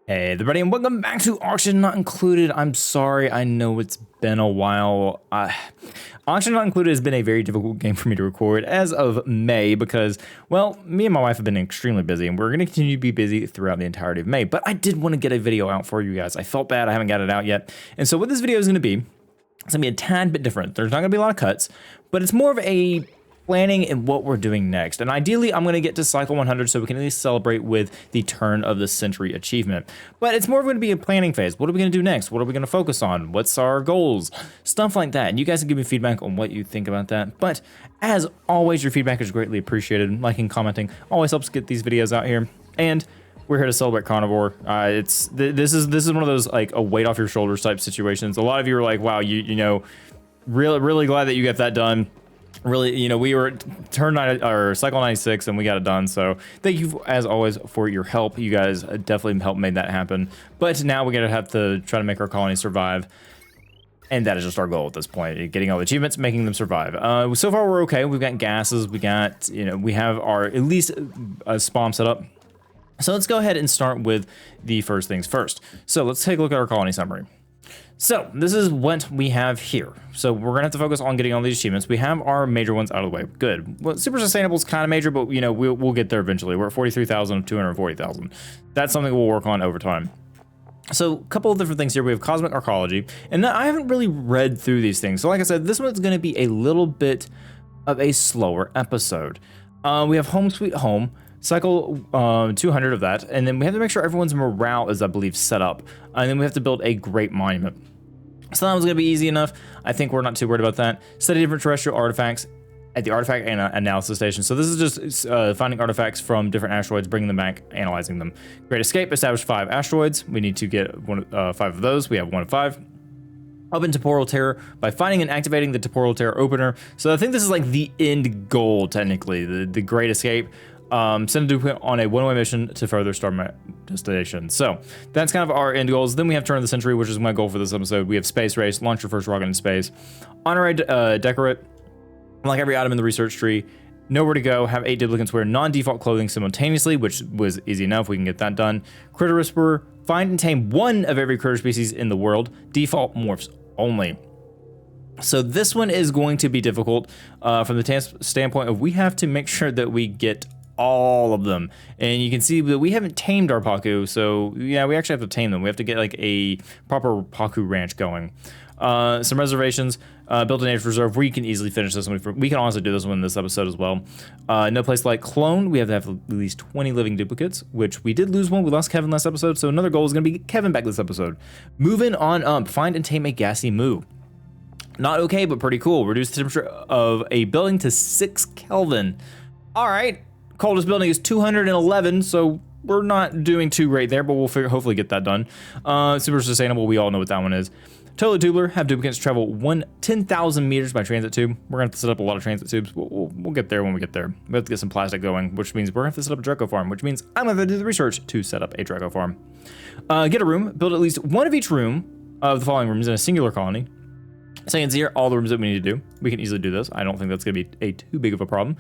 Hey everybody, and welcome back to Auction Not Included. I'm sorry, I know it's been a while. Auction Not Included has been a very difficult game for me to record as of May because, well, me and my wife have been extremely busy, and we're going to continue to be busy throughout the entirety of May. But I did want to get a video out for you guys. I felt bad I haven't got it out yet. And so what this video is going to be, it's going to be a tad bit different. There's not going to be a lot of cuts, but it's more of a planning and what we're doing next. And ideally, I'm going to get to cycle 100 so we can at least celebrate with the turn of the century achievement. But it's more going to be a planning phase. What are we going to do next? What are we going to focus on? What's our goals? Stuff like that. And you guys can give me feedback on what you think about that. But as always, your feedback is greatly appreciated. Liking, commenting always helps get these videos out here. And we're here to celebrate carnivore. This is one of those like a weight off your shoulders type situations. A lot of you are like, wow, you know, really glad that you got that done. Really, you know, we were cycle 96 and we got it done. So thank you as always for your help. You guys definitely helped make that happen. But now we're gonna have to try to make our colony survive. And that is just our goal at this point, getting all the achievements, making them survive. So far we're okay. We've got gases, we got, you know, we have our at least a spawn set up. So let's go ahead and start with the first things first. So let's take a look at our colony summary. So this is what we have here. So we're gonna have to focus on getting all these achievements. We have our major ones out of the way. Good. Well, super sustainable is kind of major, but you know, we'll get there eventually. We're at 43,000 of 240,000. That's something we'll work on over time. So a couple of different things here. We have cosmic archaeology, and I haven't really read through these things. So like I said, this one's gonna be a little bit of a slower episode. We have home sweet home. Cycle 200 of that, and then we have to make sure everyone's morale is, I believe, set up, and then we have to build a great monument. So that one's gonna be easy enough. I think we're not too worried about that. Study different terrestrial artifacts at the artifact analysis station. So this is just finding artifacts from different asteroids, bringing them back, analyzing them. Great escape, establish 5 asteroids. We need to get 5 of those. We have 1 of 5. Open temporal terror by finding and activating the temporal terror opener. So I think this is like the end goal, technically, the great escape. Send a duplicate on a one-way mission to further star destination. So that's kind of our end goals. Then we have turn of the century, which is my goal for this episode. We have space race, launch your first rocket in space, honor a decorate, unlock every item in the research tree, know where to go, have 8 duplicates wear non-default clothing simultaneously, which was easy enough. We can get that done. Critter whisperer, find and tame 1 of every critter species in the world, default morphs only. So this one is going to be difficult from the standpoint of we have to make sure that we get all of them, and you can see that we haven't tamed our Paku, so yeah, we actually have to tame them. We have to get like a proper Paku ranch going. Some reservations, build a nature reserve. We can easily finish this one. We can honestly do this one in this episode as well. No place like clone. We have to have at least 20 living duplicates, which we did lose one. We lost Kevin last episode, so another goal is going to be get Kevin back this episode. Moving on up, find and tame a gassy moo. Not okay, but pretty cool. Reduce the temperature of a building to 6 Kelvin. All right. Coldest building is 211, so we're not doing too great there, but we'll hopefully get that done. Super sustainable, we all know what that one is. Totally tubular, have duplicates travel 10,000 meters by transit tube. We're gonna have to set up a lot of transit tubes. We'll get there when we get there. We have to get some plastic going, which means we're gonna have to set up a Draco farm, which means I'm gonna do the research to set up a Draco farm. Get a room, build at least 1 of each room of the following rooms in a singular colony. Saying here, all the rooms that we need to do. We can easily do this. I don't think that's gonna be too big of a problem.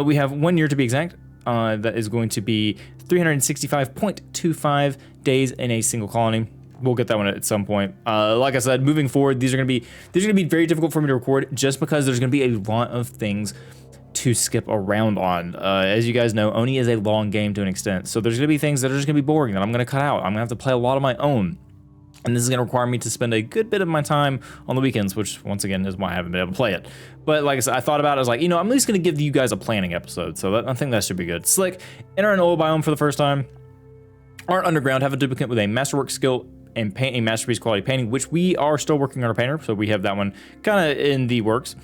We have 1 year to be exact. That is going to be 365.25 days in a single colony. We'll get that one at some point. Like I said, moving forward, these are gonna be very difficult for me to record just because there's gonna be a lot of things to skip around on. As you guys know, ONI is a long game to an extent. So there's gonna be things that are just gonna be boring that I'm gonna cut out. I'm gonna have to play a lot of my own. And this is going to require me to spend a good bit of my time on the weekends, which once again is why I haven't been able to play it. But like I said, I thought about it. I was like, you know, I'm at least going to give you guys a planning episode. So I think that should be good. Slick, enter an oil biome for the first time. Art underground, have a duplicate with a masterwork skill and paint a masterpiece quality painting, which we are still working on our painter. So we have that one kind of in the works.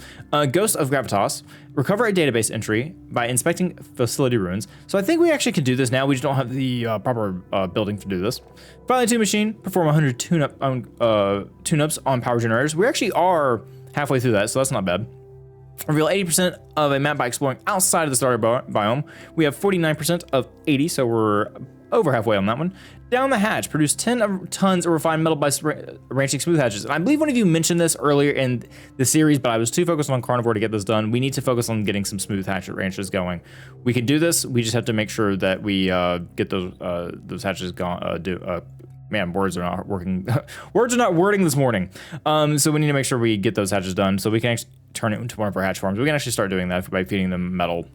Ghost of Gravitas, recover a database entry by inspecting facility ruins. So I think we actually can do this now. We just don't have the proper building to do this. Finally, tune machine, perform 100 tune-ups on power generators. We actually are halfway through that, so that's not bad. Reveal 80% of a map by exploring outside of the starter biome. We have 49% of 80, so we're over halfway on that one. Down the hatch, produce 10 tons of refined metal by ranching smooth hatches. And I believe one of you mentioned this earlier in the series, but I was too focused on carnivore to get this done. We need to focus on getting some smooth hatch ranches going. We can do this. We just have to make sure that we get those hatches gone. Man, words are not working. Words are not wording this morning. So we need to make sure we get those hatches done so we can actually turn it into one of our hatch farms. We can actually start doing that by feeding them metal.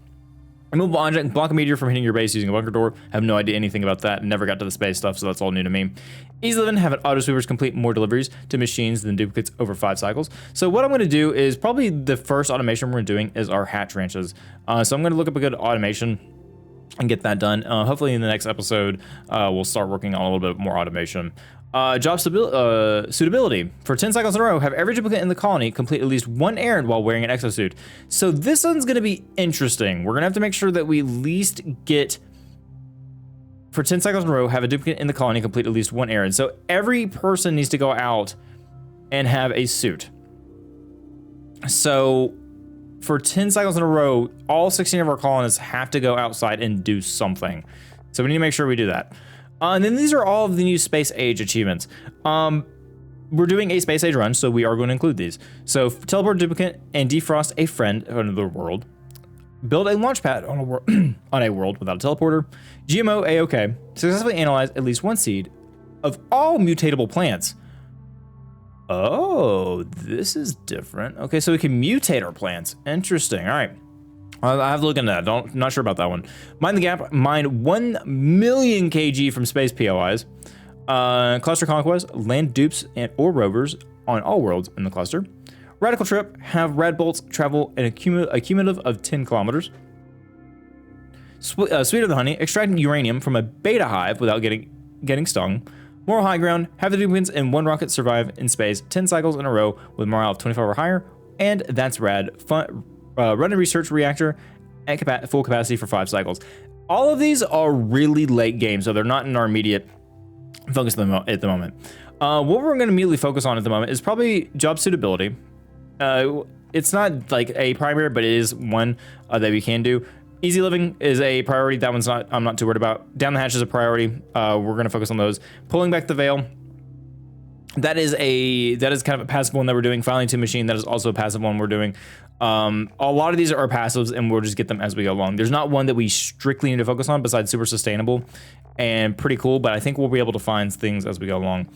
Remove object, block a meteor from hitting your base using a bunker door. Have no idea anything about that. Never got to the space stuff, so that's all new to me. Easy living, have an auto sweepers complete more deliveries to machines than duplicates over 5 cycles. So what I'm going to do is probably the first automation we're doing is our hatch ranches. So I'm going to look up a good automation and get that done. Hopefully in the next episode, we'll start working on a little bit more automation. Job suitability. For 10 cycles in a row, have every duplicate in the colony complete at least one errand while wearing an exosuit. So this one's going to be interesting. We're going to have to make sure that we at least get, for 10 cycles in a row, have a duplicate in the colony complete at least one errand. So every person needs to go out and have a suit. So for 10 cycles in a row, all 16 of our colonists have to go outside and do something. So we need to make sure we do that. And then these are all of the new space age achievements. We're doing a space age run, so we are going to include these. So teleport a duplicate and defrost a friend on another world. Build a launch pad on a world without a teleporter. GMO A-OK. Successfully analyze at least one seed of all mutatable plants. Oh, this is different. Okay, so we can mutate our plants. Interesting. All right. I have to look into that. Not sure about that one. Mine the gap. Mine 1 million kg from space POIs. Cluster conquest. Land dupes or rovers on all worlds in the cluster. Radical trip. Have rad bolts travel a cumulative of 10 kilometers. Sweet of the honey. Extracting uranium from a beta hive without getting stung. Moral high ground. Have the duplicates in one rocket survive in space 10 cycles in a row with morale of 25 or higher. And that's rad. Fun. Run a research reactor at full capacity for 5 cycles. All of these are really late game, so they're not in our immediate focus at the moment. What we're going to immediately focus on at the moment is probably job suitability. It's not like a primary, but it is one that we can do. Easy living is a priority. That one's not. I'm not too worried about. Down the hatch is a priority. We're going to focus on those. Pulling back the veil. That is kind of a passive one that we're doing. Filing to machine, that is also a passive one we're doing. A lot of these are passives, and we'll just get them as we go along. There's not one that we strictly need to focus on besides super sustainable and pretty cool, but I think we'll be able to find things as we go along.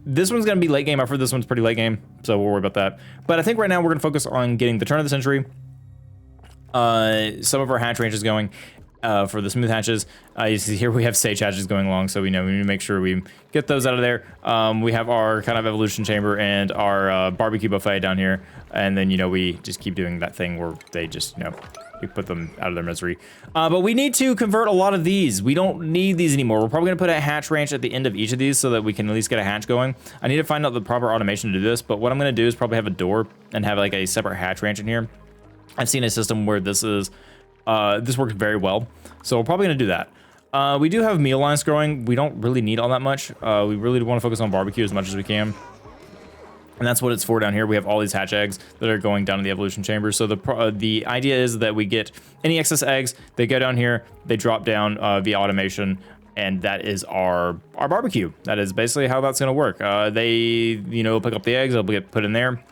This one's going to be late game. I've heard this one's pretty late game, so we'll worry about that. But I think right now we're going to focus on getting the turn of the century, some of our hatch ranges going. For the smooth hatches, you see here we have sage hatches going along, so we know we need to make sure we get those out of there. We have our kind of evolution chamber and our barbecue buffet down here, and then we just keep doing that thing where they just we put them out of their misery. But we need to convert a lot of these. We don't need these anymore. We're probably gonna put a hatch ranch at the end of each of these so that we can at least get a hatch going. I need to find out the proper automation to do this, but what I'm gonna do is probably have a door and have like a separate hatch ranch in here. I've seen a system where this works very well, so we're probably gonna do that. We do have meal lines growing. We don't really need all that much. We really want to focus on barbecue as much as we can, and that's what it's for down here. We have all these hatch eggs that are going down in the evolution chamber. So the idea is that we get any excess eggs, they go down here, they drop down via automation, and that is our barbecue. That is basically how that's gonna work. They pick up the eggs, they'll get put in there,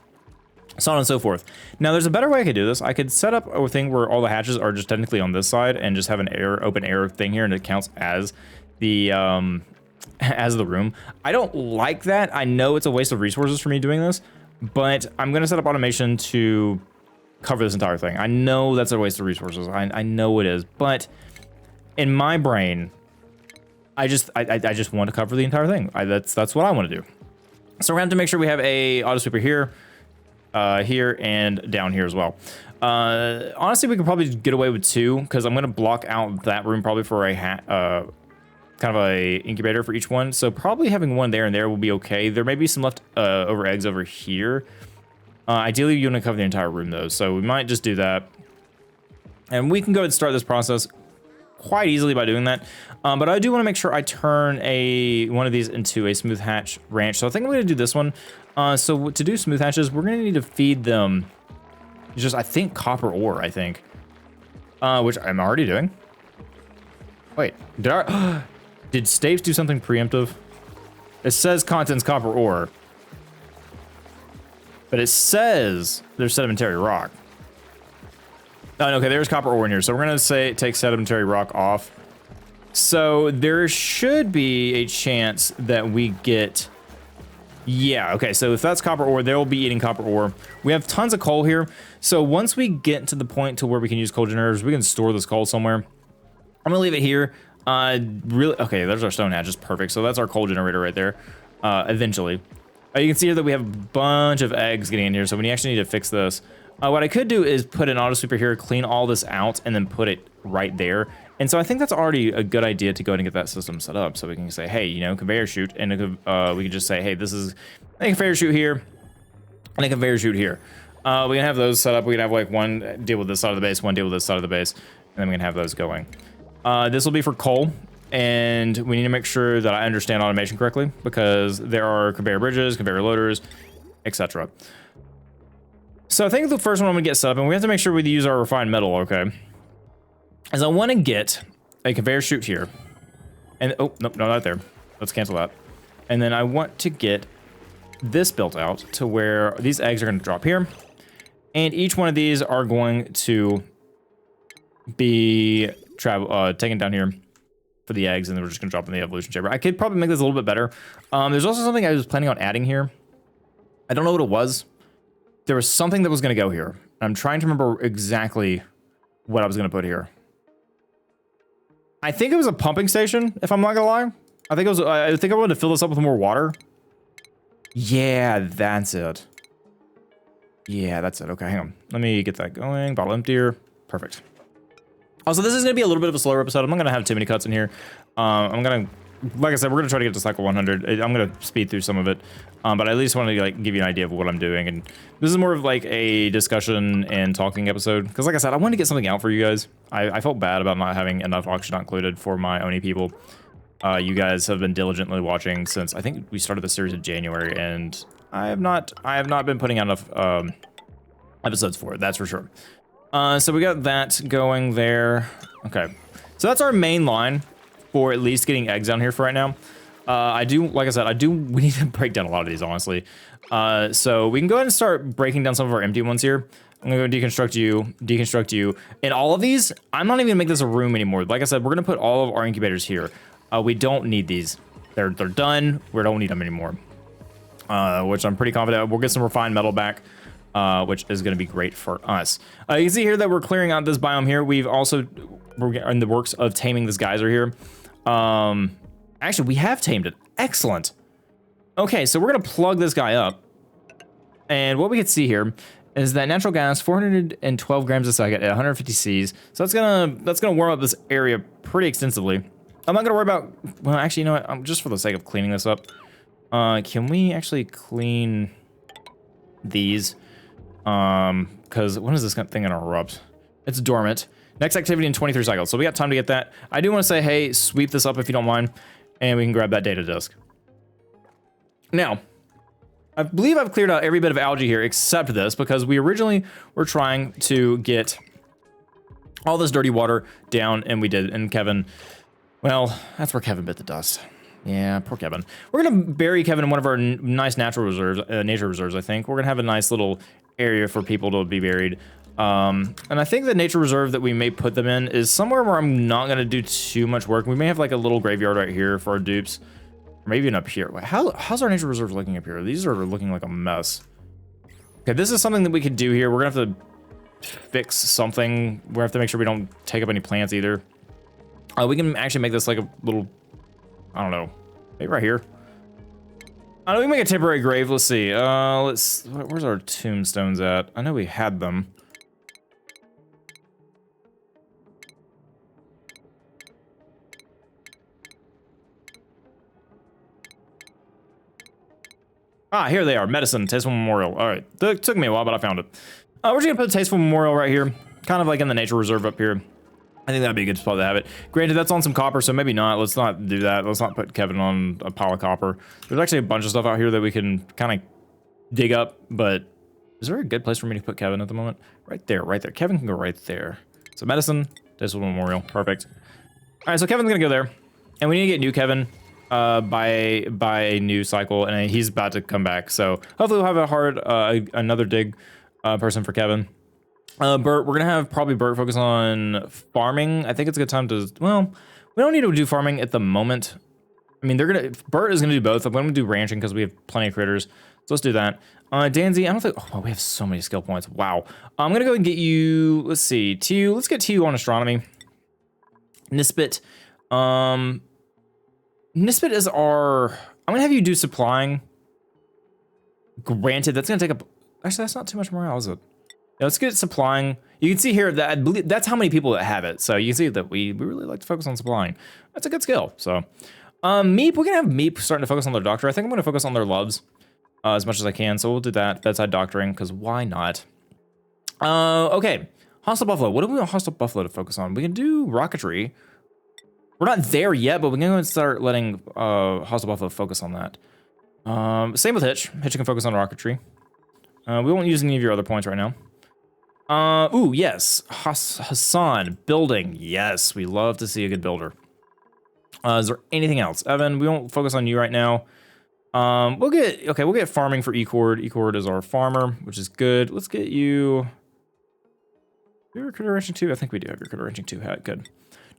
so on and so forth. Now, there's a better way I could do this. I could set up a thing where all the hatches are just technically on this side and just have an open air thing here, and it counts as the room. I don't like that. I know it's a waste of resources for me doing this, but I'm gonna set up automation to cover this entire thing. I know that's a waste of resources. I know it is, but in my brain, I just want to cover the entire thing. That's what I want to do. So we're gonna have to make sure we have a auto sweeper here. Here and down here as well. Honestly, we could probably get away with 2 because I'm going to block out that room probably for a kind of a incubator for each one. So probably having one there and there will be okay. There may be some left over eggs over here. Ideally, you want to cover the entire room though, so we might just do that. And we can go ahead and start this process quite easily by doing that. But I do want to make sure I turn one of these into a smooth hatch ranch. So I think I'm going to do this one. So to do smooth hatches, we're going to need to feed them just, I think, copper ore, which I'm already doing. Wait, did Stapes do something preemptive? It says contents copper ore. But it says there's sedimentary rock. Oh, okay, there's copper ore in here. So we're gonna say take sedimentary rock off. So there should be a chance that we get, yeah, okay, so if that's copper ore, they'll be eating copper ore. We have tons of coal here. So once we get to the point to where we can use coal generators, we can store this coal somewhere. I'm gonna leave it here. Really, okay, there's our stone hatch, just perfect. So that's our coal generator right there, eventually. You can see here that we have a bunch of eggs getting in here, so we actually need to fix this. What I could do is put an auto sweeper here, clean all this out, and then put it right there. And so I think that's already a good idea to go ahead and get that system set up. So we can say, hey, you know, conveyor chute, and we can just say, hey, this is a conveyor chute here, and a conveyor chute here. We can have those set up. We can have like one deal with this side of the base, one deal with this side of the base, and then we can have those going. This will be for coal, and we need to make sure that I understand automation correctly because there are conveyor bridges, conveyor loaders, etc. So I think the first one I'm gonna get set up, and we have to make sure we use our refined metal, okay? Is I want to get a conveyor chute here, and oh no, not there. Let's cancel that. And then I want to get this built out to where these eggs are going to drop here, and each one of these are going to be taken down here for the eggs, and then we're just going to drop in the evolution chamber. I could probably make this a little bit better. There's also something I was planning on adding here. I don't know what it was. There was something that was going to go here. I'm trying to remember exactly what I was going to put here. I think it was a pumping station, if I'm not gonna lie. I think I wanted to fill this up with more water. Yeah, that's it. Yeah, that's it. Okay, hang on. Let me get that going. Bottle emptier. Perfect. Also, this is gonna be a little bit of a slower episode. I'm not gonna have too many cuts in here. I'm gonna, like I said, we're gonna try to get to cycle 100. I'm gonna speed through some of it, but I at least want to like give you an idea of what I'm doing. And this is more of like a discussion and talking episode because, like I said, I wanted to get something out for you guys. I felt bad about not having enough Auction Not Included for my ONI people. You guys have been diligently watching since I think we started the series in January, and I have not been putting out enough episodes for it. That's for sure. So we got that going there. Okay, so that's our main line for at least getting eggs down here for right now. Like I said, we need to break down a lot of these, honestly. So we can go ahead and start breaking down some of our empty ones here. I'm gonna go deconstruct you. And all of these, I'm not even gonna make this a room anymore. Like I said, we're gonna put all of our incubators here. We don't need these. They're done. We don't need them anymore. Which I'm pretty confident. We'll get some refined metal back, which is gonna be great for us. You can see here that we're clearing out this biome here. We're in the works of taming this geyser here. Actually, we have tamed it. Excellent. Okay, so we're gonna plug this guy up. And what we can see here is that natural gas, 412 grams a second at 150 Cs. So that's gonna warm up this area pretty extensively. I'm not gonna worry about, well, actually, you know what? Just for the sake of cleaning this up, can we actually clean these? Because when is this thing gonna erupt? It's dormant. Next activity in 23 cycles. So we got time to get that. I do want to say, hey, sweep this up if you don't mind, and we can grab that data disk. Now, I believe I've cleared out every bit of algae here except this, because we originally were trying to get all this dirty water down, and we did. And Kevin, well, that's where Kevin bit the dust. Yeah, poor Kevin. We're gonna bury Kevin in one of our nice natural reserves, nature reserves. I think we're gonna have a nice little area for people to be buried. And I think the nature reserve that we may put them in is somewhere where I'm not gonna do too much work. We may have like a little graveyard right here for our dupes. Maybe even up here. Wait, how's our nature reserves looking up here? These are looking like a mess. Okay, this is something that we could do here. We're gonna have to fix something. We have to make sure we don't take up any plants either. We can actually make this like a little, I don't know, maybe right here. I know we can make a temporary grave. Let's see. Where's our tombstones at? I know we had them. Ah, here they are. Medicine, Tasteful Memorial. All right, it took me a while, but I found it. We're just gonna put a Tasteful Memorial right here, kind of like in the nature reserve up here. I think that'd be a good spot to have it. Granted, that's on some copper, so maybe not. Let's not do that. Let's not put Kevin on a pile of copper. There's actually a bunch of stuff out here that we can kind of dig up, but is there a good place for me to put Kevin at the moment? Right there, right there. Kevin can go right there. So medicine, Tasteful Memorial, perfect. right, so Kevin's gonna go there, and we need to get new Kevin by a new cycle, and he's about to come back. So hopefully we'll have another dig person for Kevin. Bert, we're gonna have probably Bert focus on farming. I think it's a good time to, well, we don't need to do farming at the moment. I mean, Bert is gonna do both. I'm gonna do ranching because we have plenty of critters. So let's do that. Danzy, I don't think, oh, we have so many skill points. Wow. I'm gonna go and get you, let's see, TU, let's get TU on astronomy. Nispet. Nispet is our, I'm gonna have you do supplying. Granted, that's gonna take up, actually that's not too much morale, is it? Yeah, let's get supplying. You can see here that I believe that's how many people that have it. So you can see that we really like to focus on supplying. That's a good skill. So Meep, we're gonna have Meep starting to focus on their doctor. I think I'm gonna focus on their loves as much as I can. So we'll do that, bedside doctoring, because why not? Okay, hostile buffalo. What do we want hostile buffalo to focus on? We can do rocketry. We're not there yet, but we're gonna start letting hostile buffalo focus on that. Same with Hitch. Hitch can focus on rocketry. We won't use any of your other points right now. Ooh, yes. Hassan, building. Yes, we love to see a good builder. Is there anything else? Evan, we won't focus on you right now. We'll get farming for Ecord. Ecord is our farmer, which is good. Let's get you. Do you have critter ranching 2? I think we do have your critter ranching 2 hat. Good.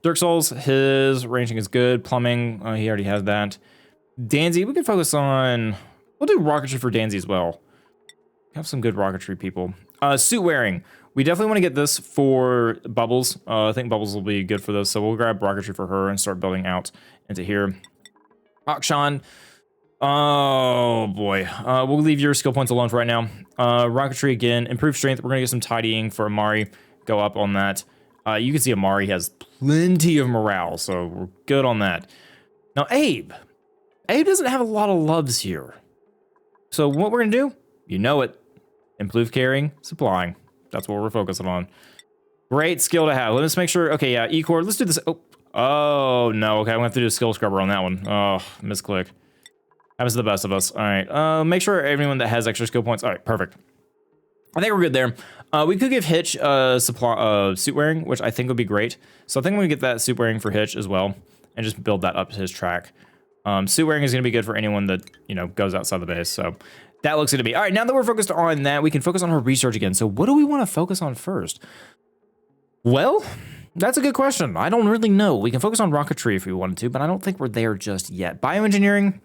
Dirk Souls, his ranching is good. Plumbing, he already has that. Danzy, we can focus on. We'll do rocketry for Danzy as well. Have some good rocketry people. Suit wearing. We definitely want to get this for Bubbles. I think Bubbles will be good for this, so we'll grab rocketry for her and start building out into here. Akshan. Oh boy. We'll leave your skill points alone for right now. Rocketry again. Improved strength. We're gonna get some tidying for Amari. Go up on that. You can see Amari has plenty of morale, so we're good on that. Now Abe. Abe doesn't have a lot of loves here. So what we're gonna do, you know it. Improve carrying, supplying. That's what we're focusing on. Great skill to have. Let's make sure. Okay, yeah, E-Core. Let's do this. Oh, no. Okay, I'm going to have to do a skill scrubber on that one. Oh, misclick. Happens to the best of us. All right. Make sure everyone that has extra skill points. All right, perfect. I think we're good there. We could give Hitch suit wearing, which I think would be great. So I think we get that suit wearing for Hitch as well and just build that up to his track. Suit wearing is going to be good for anyone that, you know, goes outside the base. So that looks good to me. All right, now that we're focused on that, we can focus on her research again. So what do we want to focus on first? Well, that's a good question. I don't really know. We can focus on rocketry if we wanted to, but I don't think we're there just yet. Bioengineering,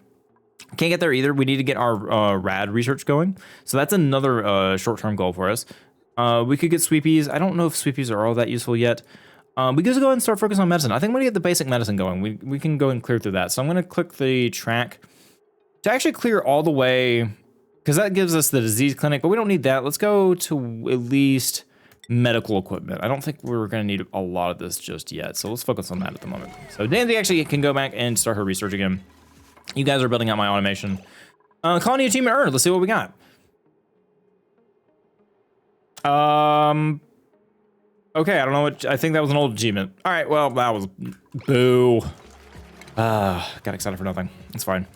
can't get there either. We need to get our rad research going. So that's another short-term goal for us. We could get sweepies. I don't know if sweepies are all that useful yet. We could just go ahead and start focusing on medicine. I think I'm gonna get the basic medicine going. We can go and clear through that. So I'm gonna click the track to actually clear all the way, because that gives us the disease clinic, but we don't need that. Let's go to at least medical equipment. I don't think we're gonna need a lot of this just yet. So let's focus on that at the moment. So Danzy actually can go back and start her research again. You guys are building out my automation. Colony achievement earned. Let's see what we got. Okay, I don't know what, I think that was an old achievement. All right, well, that was, boo. Got excited for nothing. It's fine.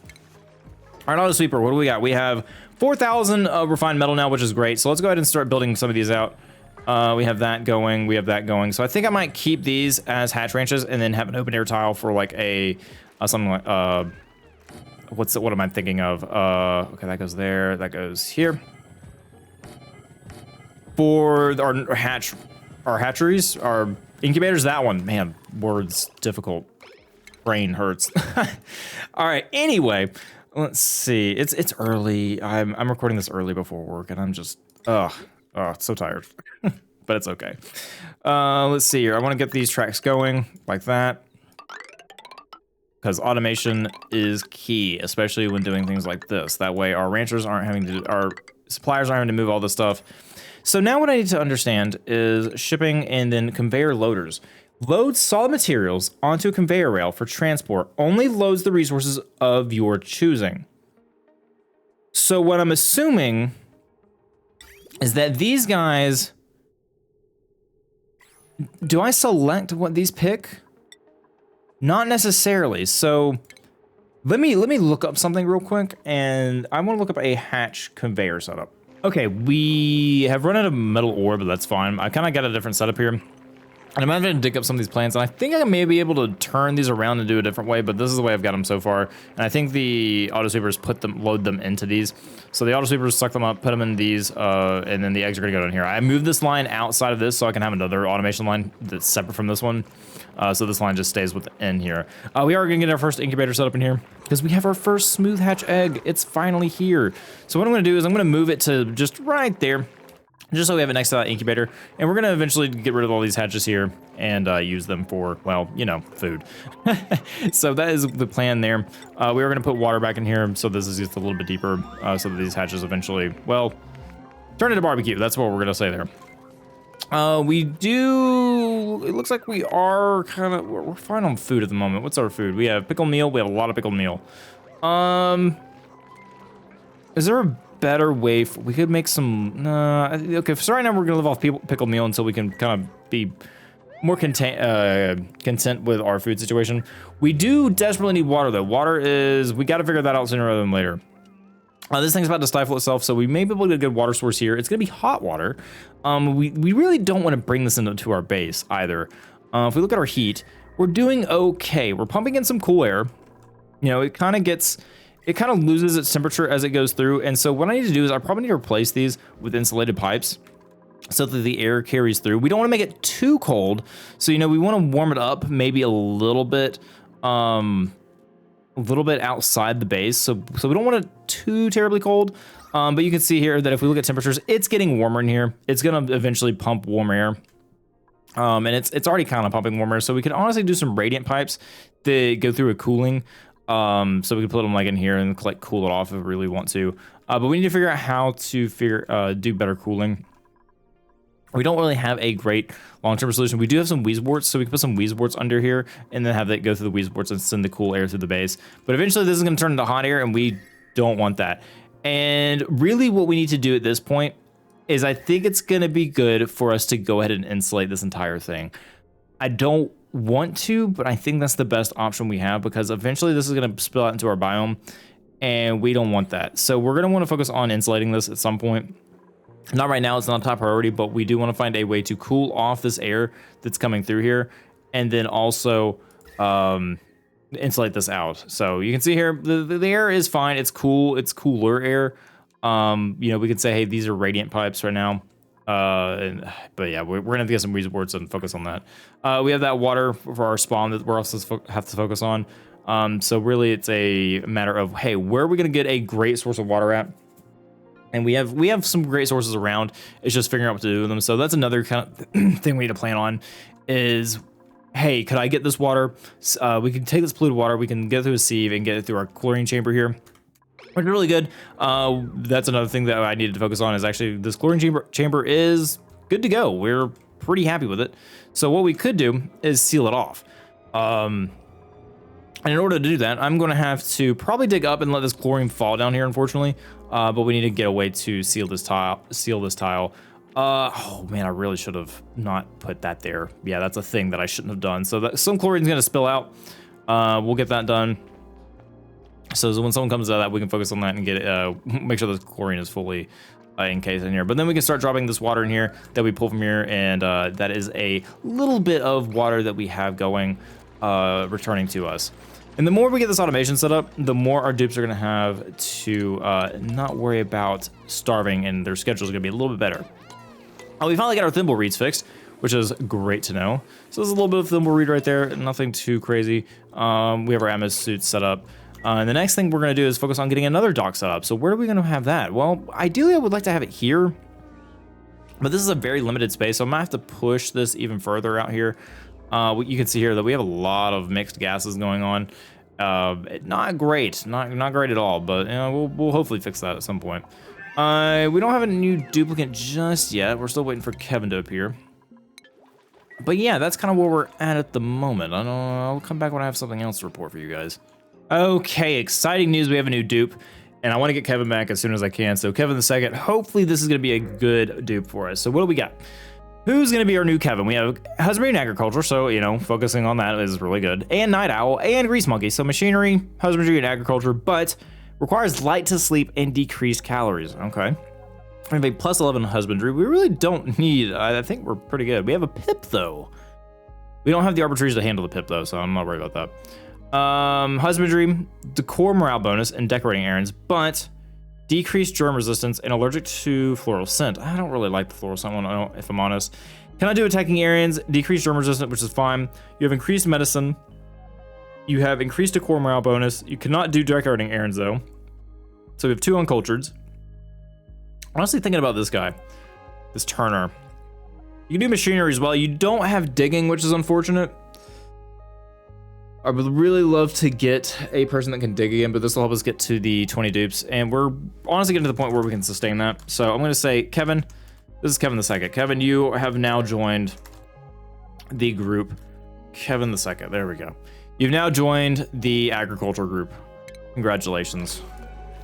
All right, auto sweeper, what do we got? We have 4,000 refined metal now, which is great. So let's go ahead and start building some of these out. We have that going, we have that going. So I think I might keep these as hatch ranches and then have an open air tile for like a, something like, what am I thinking of? Okay, that goes there, that goes here. For our hatcheries, our incubators, that one, man, words difficult, brain hurts. All right, anyway, let's see. It's early. I'm recording this early before work, and I'm just so tired. But it's okay. Let's see here. I want to get these tracks going like that, because automation is key, especially when doing things like this. That way, our ranchers aren't having to, our suppliers aren't having to move all this stuff. So now what I need to understand is shipping and then conveyor loaders. Load solid materials onto a conveyor rail for transport. Only loads the resources of your choosing. So what I'm assuming is that these guys, do I select what these pick? Not necessarily. So let me look up something real quick, and I want to look up a hatch conveyor setup. Okay, we have run out of metal ore, but that's fine. I kind of got a different setup here. And I'm having to dig up some of these plants, and I think I may be able to turn these around and do a different way, but this is the way I've got them so far. And I think the auto sweepers load them into these. So the auto sweepers suck them up, put them in these, and then the eggs are gonna go down here. I moved this line outside of this so I can have another automation line that's separate from this one. So this line just stays within here. We are gonna get our first incubator set up in here because we have our first smooth hatch egg. It's finally here. So what I'm gonna do is I'm gonna move it to just right there, just so we have it next to that incubator, and we're gonna eventually get rid of all these hatches here and use them for, well, you know, food. So that is the plan there. We are gonna put water back in here, so this is just a little bit deeper, so that these hatches eventually, well, turn into barbecue. That's what we're gonna say there. It looks like we are we're fine on food at the moment. What's our food? We have pickled meal. We have a lot of pickled meal. Is there a better way we could make some, okay, so right now we're gonna live off pickled meal until we can kind of be more content with our food situation. We do desperately need water though. We gotta figure that out sooner rather than later. This thing's about to stifle itself, so we may be able to get a good water source here. It's gonna be hot water. We really don't want to bring this into our base either. If we look at our heat, we're doing okay. We're pumping in some cool air. You know, it kind of loses its temperature as it goes through. And so what I need to do is I probably need to replace these with insulated pipes so that the air carries through. We don't want to make it too cold. So, you know, we want to warm it up maybe a little bit outside the base. So we don't want it too terribly cold. But you can see here that if we look at temperatures, it's getting warmer in here. It's going to eventually pump warm air. And it's already kind of pumping warmer. So we can honestly do some radiant pipes that go through a cooling. So we can put them like in here and like cool it off if we really want to. But we need to figure out how to do better cooling. We don't really have a great long-term solution. We do have some Weezeworts, so we can put some Weezeworts under here and then have that go through the Weezeworts and send the cool air through the base. But eventually this is going to turn into hot air, and we don't want that. And really what we need to do at this point is I think it's going to be good for us to go ahead and insulate this entire thing. I don't want to, but I think that's the best option we have, because eventually this is going to spill out into our biome, and we don't want that. So we're going to want to focus on insulating this at some point. Not right now, it's not a top priority, but we do want to find a way to cool off this air that's coming through here, and then also insulate this out. So you can see here, the air is fine. It's cool. It's cooler air. You know, we could say, hey, these are radiant pipes right now. But yeah, we're gonna have to get some Weezeworts and focus on that. We have that water for our spawn that we're also have to focus on. So really it's a matter of, hey, where are we gonna get a great source of water at? And we have some great sources around. It's just figuring out what to do with them. So that's another kind of thing we need to plan on is, hey, could I get this water? We can take this polluted water, we can get it through a sieve and get it through our chlorine chamber here. Which is really good. That's another thing that I needed to focus on is actually this chlorine chamber is good to go. We're pretty happy with it. So what we could do is seal it off. And in order to do that, I'm going to have to probably dig up and let this chlorine fall down here, unfortunately. But we need to get a way to seal this tile. Oh man, I really should have not put that there. Yeah, that's a thing that I shouldn't have done. So some chlorine is going to spill out. We'll get that done. So when someone comes out of that, we can focus on that and get it, make sure the chlorine is fully encased in here. But then we can start dropping this water in here that we pull from here, and that is a little bit of water that we have going, returning to us. And the more we get this automation set up, the more our dupes are going to have to not worry about starving, and their schedule is going to be a little bit better. We finally got our thimble reeds fixed, which is great to know. So there's a little bit of thimble reed right there, nothing too crazy. We have our Amos suits set up. And the next thing we're going to do is focus on getting another dock set up. So where are we going to have that? Well, ideally I would like to have it here, but this is a very limited space, so I'm gonna have to push this even further out here. You can see here that we have a lot of mixed gases going on. Not great, not great at all, but you know, we'll hopefully fix that at some point. We don't have a new duplicate just yet. We're still waiting for Kevin to appear. But yeah, that's kind of where we're at the moment. I don't know, I'll come back when I have something else to report for you guys. Okay, exciting news. We have a new dupe, and I want to get Kevin back as soon as I can. So Kevin the second, hopefully this is going to be a good dupe for us. So what do we got? Who's going to be our new Kevin? We have husbandry and agriculture, so, you know, focusing on that is really good. And night owl and grease monkey. So machinery, husbandry, and agriculture, but requires light to sleep and decreased calories. Okay. We have a +11 husbandry. We really don't need, I think we're pretty good. We have a pip, though. We don't have the arbitrators to handle the pip though, so I'm not worried about that. Husbandry, decor morale bonus, and decorating errands, but decreased germ resistance and allergic to floral scent. I don't really like the floral scent one, if I'm honest. Can I do attacking errands? Decreased germ resistance, which is fine. You have increased medicine. You have increased decor morale bonus. You cannot do decorating errands though. So we have 2 uncultureds. Honestly, thinking about this guy, this Turner. You can do machinery as well. You don't have digging, which is unfortunate. I would really love to get a person that can dig again, but this will help us get to the 20 dupes. And we're honestly getting to the point where we can sustain that. So I'm going to say, Kevin, this is Kevin the second. Kevin, you have now joined the group. Kevin the second, there we go. You've now joined the agriculture group. Congratulations.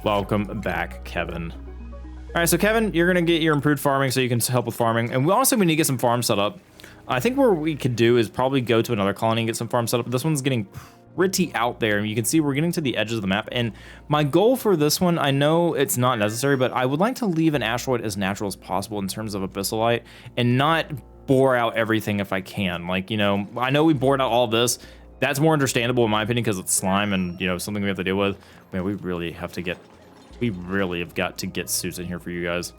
Welcome back, Kevin. All right, so Kevin, you're gonna get your improved farming so you can help with farming. And we also need to get some farms set up. I think what we could do is probably go to another colony and get some farms set up. This one's getting pretty out there. And you can see we're getting to the edges of the map. And my goal for this one, I know it's not necessary, but I would like to leave an asteroid as natural as possible in terms of abyssalite and not bore out everything if I can. Like, you know, I know we bored out all this. That's more understandable in my opinion because it's slime and, you know, something we have to deal with. Man, we really have got to get suits in here for you guys.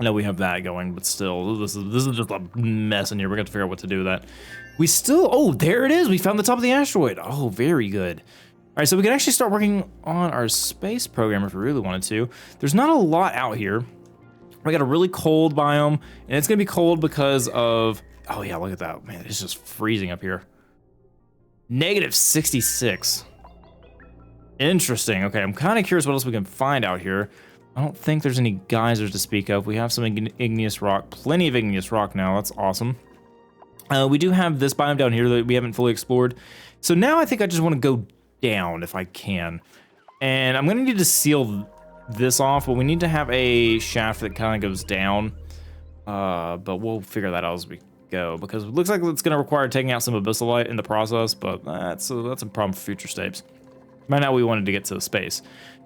I know we have that going, but still, this is just a mess in here. We're gonna have to figure out what to do with that. We still, oh, there it is. We found the top of the asteroid. Oh, very good. All right, so we can actually start working on our space program if we really wanted to. There's not a lot out here. We got a really cold biome, and it's gonna be cold because of, oh yeah, look at that. Man, it's just freezing up here. -66. Interesting. Okay, I'm kind of curious what else we can find out here. I don't think there's any geysers to speak of. We have some igneous rock, plenty of igneous rock now. That's awesome. We do have this biome down here that we haven't fully explored. So now I think I just want to go down if I can. And I'm going to need to seal this off, but we need to have a shaft that kind of goes down. But we'll figure that out as we go, because it looks like it's going to require taking out some abyssalite in the process, but that's a problem for future steps. Right now we wanted to get to space.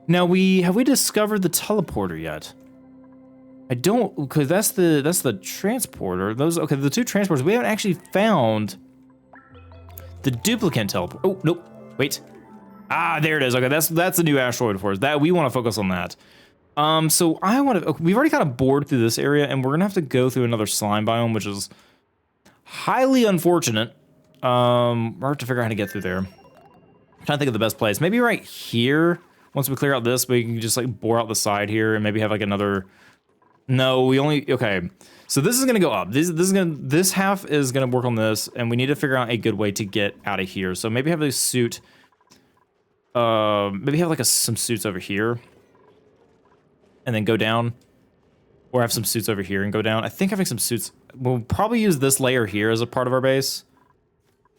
Now have we discovered the teleporter yet? I don't, because that's the transporter. Okay, the 2 transporters. We haven't actually found the duplicate teleport. Oh, nope. Wait. Ah, there it is. Okay, that's the new asteroid for us. That we want to focus on that. So I want to, we've already kind of bored through this area, and we're gonna have to go through another slime biome, which is highly unfortunate. We're gonna have to figure out how to get through there. I'm trying to think of the best place. Maybe right here. Once we clear out this, we can just like bore out the side here and maybe have like another. No, we only, okay. So this is gonna go up. This half is gonna work on this, and we need to figure out a good way to get out of here. So maybe have a suit. Maybe have like some suits over here, and then go down, or have some suits over here and go down. I think having some suits. We'll probably use this layer here as a part of our base.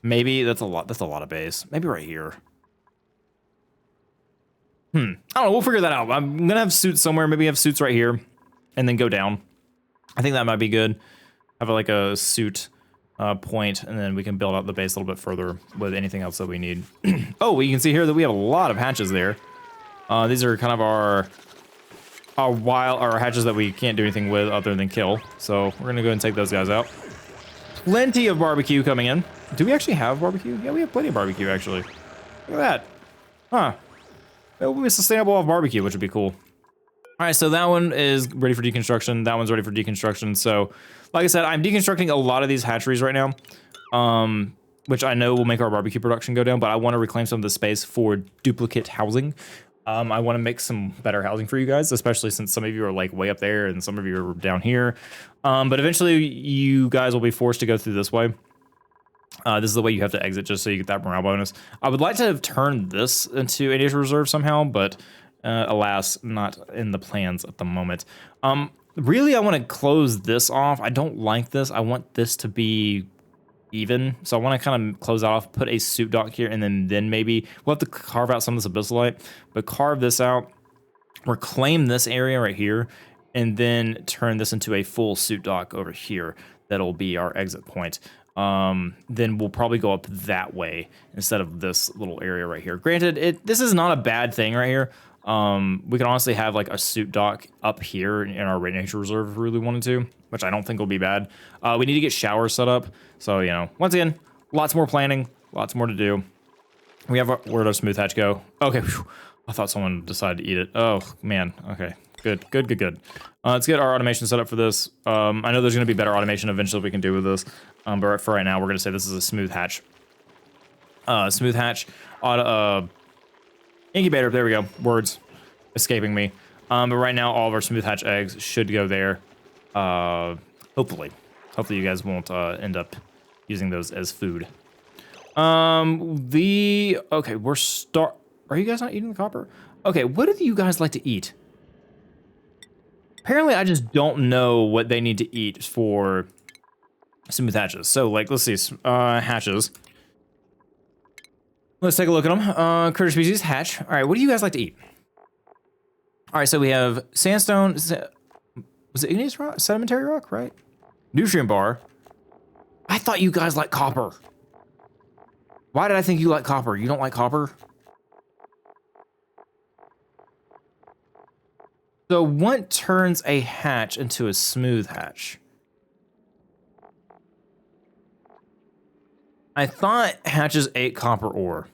Maybe that's a lot. That's a lot of base. Maybe right here. I don't know. We'll figure that out. I'm gonna have suits somewhere. Maybe have suits right here, and then go down. I think that might be good. Have like a suit point, and then we can build out the base a little bit further with anything else that we need. Oh, well, you can see here that we have a lot of hatches there. These are kind of our hatches that we can't do anything with other than kill. So we're gonna go and take those guys out. Plenty of barbecue coming in. Do we actually have barbecue? Yeah, we have plenty of barbecue actually. Look at that. Huh. It will be sustainable off barbecue, which would be cool. All right, so that one is ready for deconstruction. That one's ready for deconstruction. So, like I said, I'm deconstructing a lot of these hatcheries right now, which I know will make our barbecue production go down, but I want to reclaim some of the space for duplicate housing. I want to make some better housing for you guys, especially since some of you are like way up there and some of you are down here. But eventually you guys will be forced to go through this way. This is the way you have to exit just so you get that morale bonus. I would like to have turned this into a nature reserve somehow, but alas, not in the plans at the moment. Really, I want to close this off. I don't like this. I want this to be even. So I want to kind of close that off, put a suit dock here, and then maybe we'll have to carve out some of this abyssalite, but carve this out, reclaim this area right here, and then turn this into a full suit dock over here. That'll be our exit point. Then we'll probably go up that way instead of this little area right here. Granted, this is not a bad thing right here. We can honestly have like a suit dock up here in our nature reserve if we really wanted to, which I don't think will be bad. We need to get showers set up. So, you know, once again, Lots more planning, lots more to do. We have where'd our smooth hatch go? Okay, whew. I thought someone decided to eat it. Oh man, okay, good. Let's get our automation set up for this. I know there's gonna be better automation eventually we can do with this, but for right now, we're gonna say this is a smooth hatch. Smooth hatch, incubator, there we go, words escaping me. But right now, all of our smooth hatch eggs should go there. Hopefully you guys won't end up using those as food. Okay, are you guys not eating the copper? Okay, what do you guys like to eat? Apparently, I just don't know what they need to eat for smooth hatches. So, like, let's see, hatches. Let's take a look at them. Critter species, hatch. All right, what do you guys like to eat? All right, so we have sandstone. Was it igneous rock? Sedimentary rock, right? Nutrient bar. I thought you guys like copper. Why did I think you like copper? You don't like copper? So what turns a hatch into a smooth hatch? I thought hatches ate copper ore.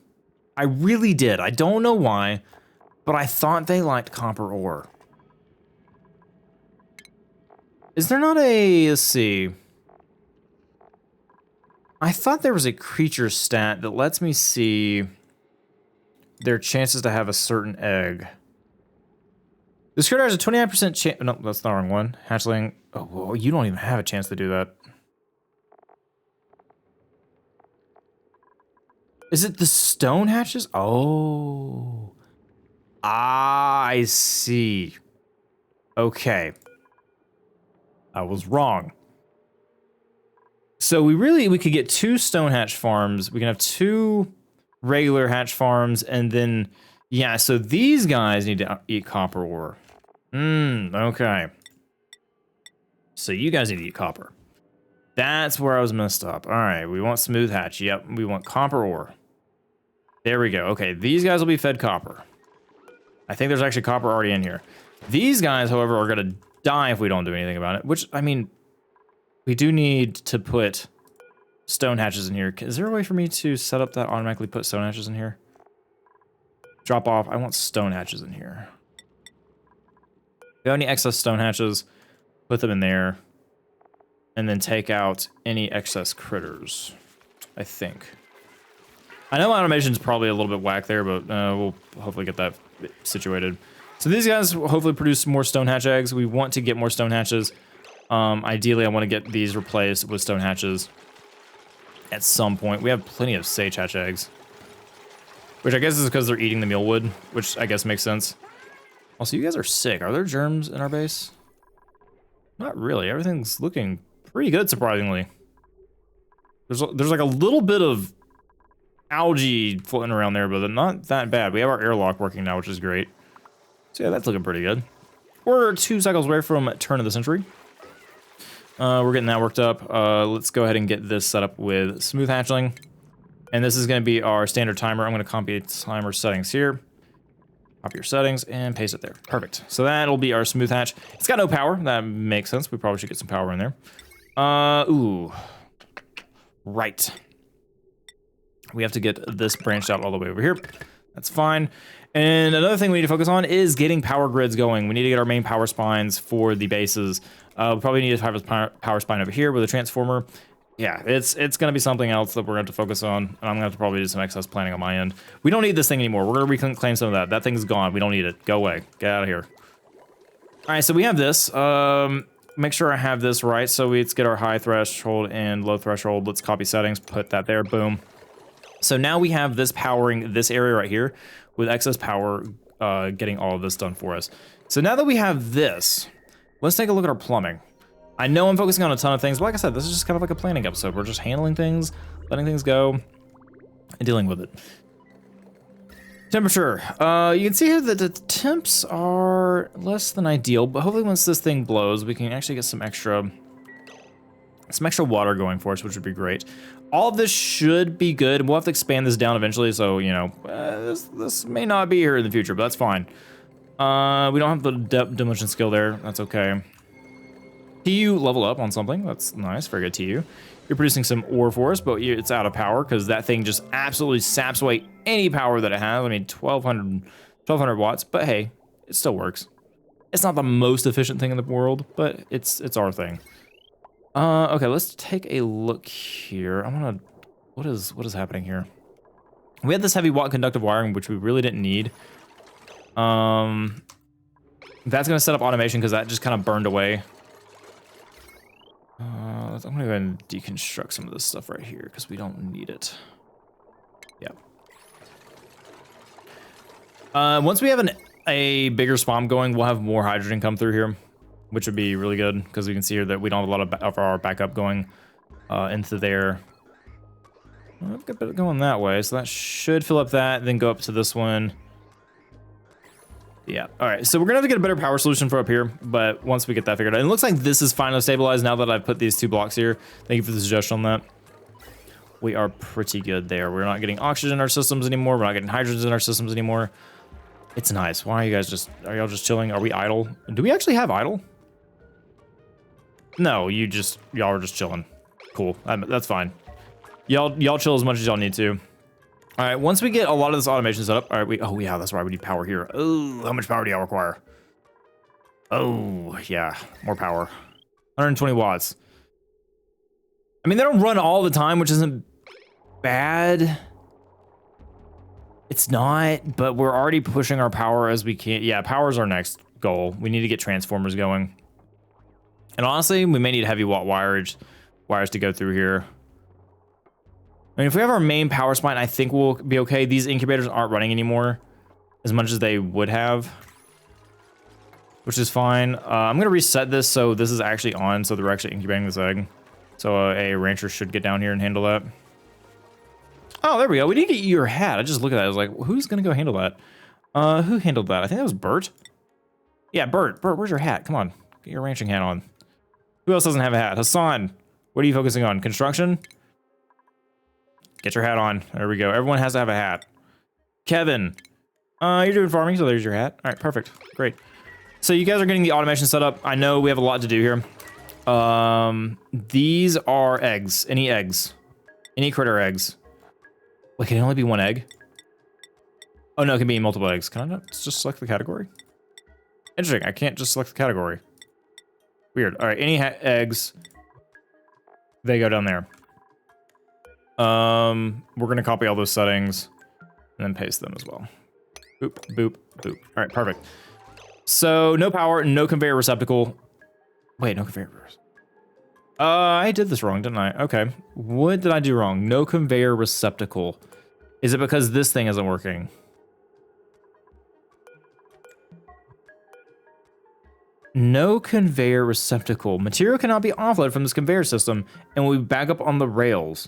I really did. I don't know why, but I thought they liked copper ore. Is there not a, let's see. I thought there was a creature stat that lets me see their chances to have a certain egg. This critter has a 29% chance. No, that's the wrong one. Hatchling. Oh, well, you don't even have a chance to do that. Is it the stone hatches? Oh. I see. Okay. I was wrong. So we could get 2 stone hatch farms. We can have 2 regular hatch farms, and then, yeah, so these guys need to eat copper ore. Okay. So you guys need to eat copper. That's where I was messed up. All right, we want smooth hatch. Yep, we want copper ore. There we go. Okay, these guys will be fed copper. I think there's actually copper already in here. These guys, however, are gonna die if we don't do anything about it, which, I mean, we do need to put stone hatches in here. Is there a way for me to set up that automatically put stone hatches in here? Drop off. I want stone hatches in here. If you have any excess stone hatches, put them in there. And then take out any excess critters, I think. I know automation's probably a little bit whack there, but we'll hopefully get that situated. So these guys will hopefully produce more stone hatch eggs. We want to get more stone hatches. Ideally, I want to get these replaced with stone hatches at some point. We have plenty of sage hatch eggs, which I guess is because they're eating the mealwood, which I guess makes sense. Also, you guys are sick. Are there germs in our base? Not really. Everything's looking pretty good, surprisingly. There's like a little bit of algae floating around there, but they're not that bad. We have our airlock working now, which is great. So yeah, that's looking pretty good. We're 2 cycles away from turn of the century. We're getting that worked up. Let's go ahead and get this set up with smooth hatchling. And this is going to be our standard timer. I'm going to copy timer settings here. Copy your settings and paste it there. Perfect. So that'll be our smooth hatch. It's got no power. That makes sense. We probably should get some power in there. Ooh. Right. We have to get this branched out all the way over here. That's fine. And another thing we need to focus on is getting power grids going. We need to get our main power spines for the bases. We probably need to have a power spine over here with a transformer. Yeah, it's going to be something else that we're going to have to focus on. And I'm going to have to probably do some excess planning on my end. We don't need this thing anymore. We're going to reclaim some of that. That thing's gone. We don't need it. Go away. Get out of here. All right, so we have this. Make sure I have this right. So let's get our high threshold and low threshold. Let's copy settings, put that there. Boom. So now we have this powering this area right here with excess power getting all of this done for us. So now that we have this, let's take a look at our plumbing. I know I'm focusing on a ton of things, but like I said, this is just kind of like a planning episode. We're just handling things, letting things go, and dealing with it. Temperature. You can see here that the temps are less than ideal, but hopefully once this thing blows, we can actually get some extra water going for us, which would be great. All of this should be good. We'll have to expand this down eventually, so, you know, this may not be here in the future, but that's fine. We don't have the demolition skill there. That's okay. TU level up on something. That's nice. Very good, TU. You're producing some ore for us, but it's out of power because that thing just absolutely saps away any power that it has. I mean, 1200 watts, but hey, it still works. It's not the most efficient thing in the world, but it's our thing. Okay, let's take a look here. I'm gonna, what is happening here? We had this heavy watt conductive wiring, which we really didn't need. That's gonna set up automation because that just kind of burned away. I'm gonna go ahead and deconstruct some of this stuff right here because we don't need it. Yeah. Once we have a bigger spawn going, we'll have more hydrogen come through here, which would be really good because we can see here that we don't have a lot of our backup going into there. Well, I've got it going that way, so that should fill up that, then go up to this one. Yeah, all right, so we're gonna have to get a better power solution for up here, but once we get that figured out, it looks like this is finally stabilized now that I've put these 2 blocks here. Thank you for the suggestion on that. We are pretty good there. We're not getting oxygen in our systems anymore. We're not getting hydrogen in our systems anymore. It's nice. Why are you guys just, are y'all just chilling? Are we idle? Do we actually have idle? No, y'all are just chilling. Cool, that's fine. Y'all chill as much as y'all need to. All right, once we get a lot of this automation set up, all right, oh yeah, that's right, we need power here. Oh, how much power do y'all require? Oh, yeah, more power. 120 watts. I mean, they don't run all the time, which isn't bad. It's not, but we're already pushing our power as we can. Yeah, power's our next goal. We need to get transformers going. And honestly, we may need heavy watt wires to go through here. I mean, if we have our main power spine, I think we'll be okay. These incubators aren't running anymore as much as they would have, which is fine. I'm gonna reset this so this is actually on, so they're actually incubating this egg. So a rancher should get down here and handle that. Oh, there we go. We didn't get your hat. I just looked at that. I was like, who's gonna go handle that? Who handled that? I think that was Bert. Yeah, Bert, where's your hat? Come on, get your ranching hat on. Who else doesn't have a hat? Hassan, what are you focusing on? Construction? Get your hat on. There we go. Everyone has to have a hat. Kevin, you're doing farming, so there's your hat. All right, perfect, great. So you guys are getting the automation set up. I know we have a lot to do here. These are eggs. Any eggs? Any critter eggs? Wait, can it only be 1 egg? Oh no, it can be multiple eggs. Can I not just select the category? Interesting, I can't just select the category. Weird. All right, any eggs, they go down there. We're gonna copy all those settings and then paste them as well. Boop, boop, boop. All right, perfect. So no power, no conveyor receptacle. Wait, no conveyor. I did this wrong, didn't I? Okay. What did I do wrong? No conveyor receptacle. Is it because this thing isn't working? No conveyor receptacle. Material cannot be offloaded from this conveyor system and will be back up on the rails.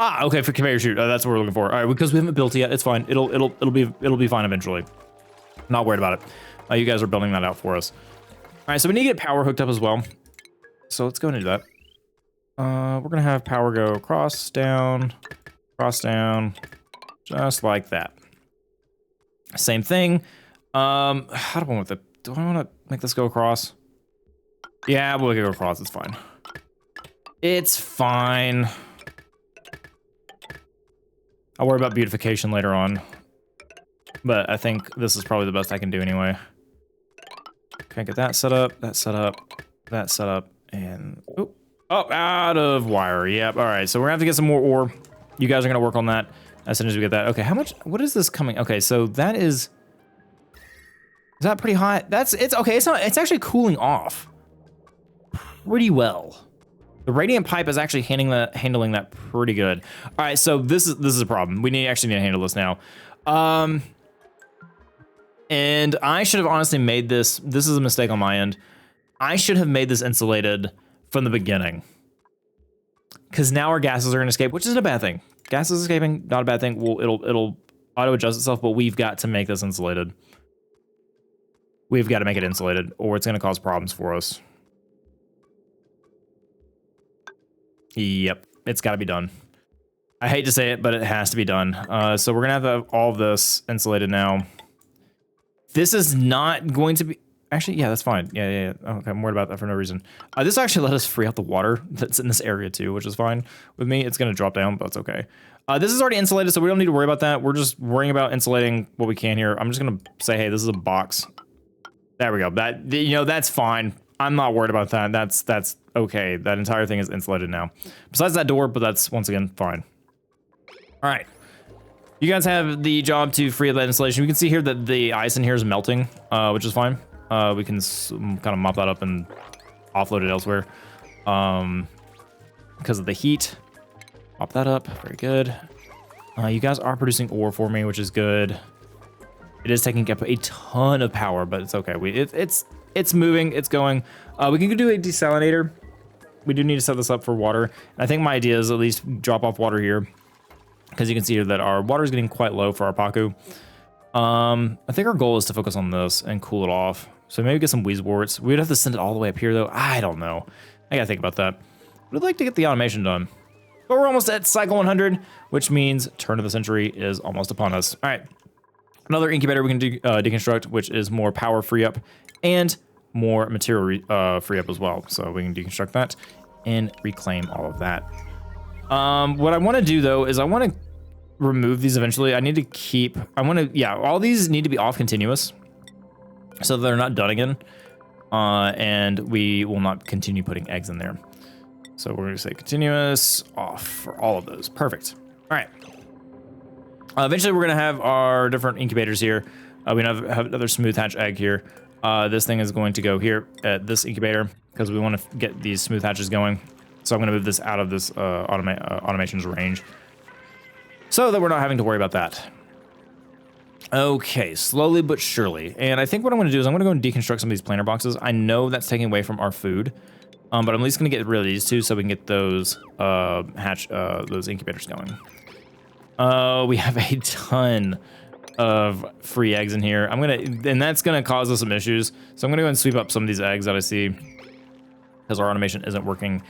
Ah, okay, for conveyor chute. That's what we're looking for. All right, because we haven't built it yet, it's fine. It'll be fine eventually. Not worried about it. You guys are building that out for us. All right, so we need to get power hooked up as well. So let's go and do that. We're gonna have power go cross down, just like that. Same thing. How do I want the? Do I want to make this go across? Yeah, we'll make it go across. It's fine. It's fine. I'll worry about beautification later on, but I think this is probably the best I can do anyway. Okay, get that set up, that set up, that set up, and oh, out of wire. Yep. All right, so we're gonna have to get some more ore. You guys are gonna work on that as soon as we get that. Okay, how much? What is this coming? Okay, so that is that pretty hot? It's okay. It's not. It's actually cooling off pretty well. The radiant pipe is actually handling that pretty good. All right, so this is a problem. We actually need to handle this now. And I should have honestly made this. This is a mistake on my end. I should have made this insulated from the beginning, because now our gases are going to escape, which isn't a bad thing. Gases escaping, not a bad thing. Well, it'll auto adjust itself, but we've got to make this insulated. We've got to make it insulated, or it's going to cause problems for us. Yep, it's got to be done. I hate to say it, but it has to be done. So we're gonna have all of this insulated now. This is not going to be, actually, yeah, that's fine. Yeah. Okay, I'm worried about that for no reason. This actually let us free out the water that's in this area too, which is fine with me. It's gonna drop down, but it's okay. This is already insulated, so we don't need to worry about that. We're just worrying about insulating what we can here. I'm just gonna say, hey, this is a box. There we go. That, you know, that's fine. I'm not worried about that. That's okay. That entire thing is insulated now. Besides that door, but that's once again fine. All right. You guys have the job to free up that insulation. We can see here that the ice in here is melting, which is fine. We can kind of mop that up and offload it elsewhere because of the heat. Mop that up. Very good. You guys are producing ore for me, which is good. It is taking up a ton of power, but it's okay. It's moving. It's going. We can do a desalinator. We do need to set this up for water. And I think my idea is at least drop off water here, because you can see here that our water is getting quite low for our Paku. I think our goal is to focus on this and cool it off. So maybe get some Weezeworts. We'd have to send it all the way up here though. I don't know. I gotta think about that. We'd like to get the automation done. But we're almost at cycle 100, which means turn of the century is almost upon us. All right. Another incubator we can deconstruct, which is more power free up and more material free up as well. So we can deconstruct that and reclaim all of that. What I want to do though is I want to remove these eventually. I need to keep, all these need to be off continuous so they're not done again. And we will not continue putting eggs in there. So we're going to say continuous off for all of those. Perfect. All right. Eventually we're going to have our different incubators here. We have another smooth hatch egg here. This thing is going to go here at this incubator because we want to get these smooth hatches going. So I'm going to move this out of this automation's range so that we're not having to worry about that. Okay, slowly but surely. And I think what I'm going to do is I'm going to go and deconstruct some of these planter boxes. I know that's taking away from our food, but I'm at least going to get rid of these two so we can get those those incubators going. We have a ton of free eggs in here. And that's gonna cause us some issues. So I'm gonna go and sweep up some of these eggs that I see because our automation isn't working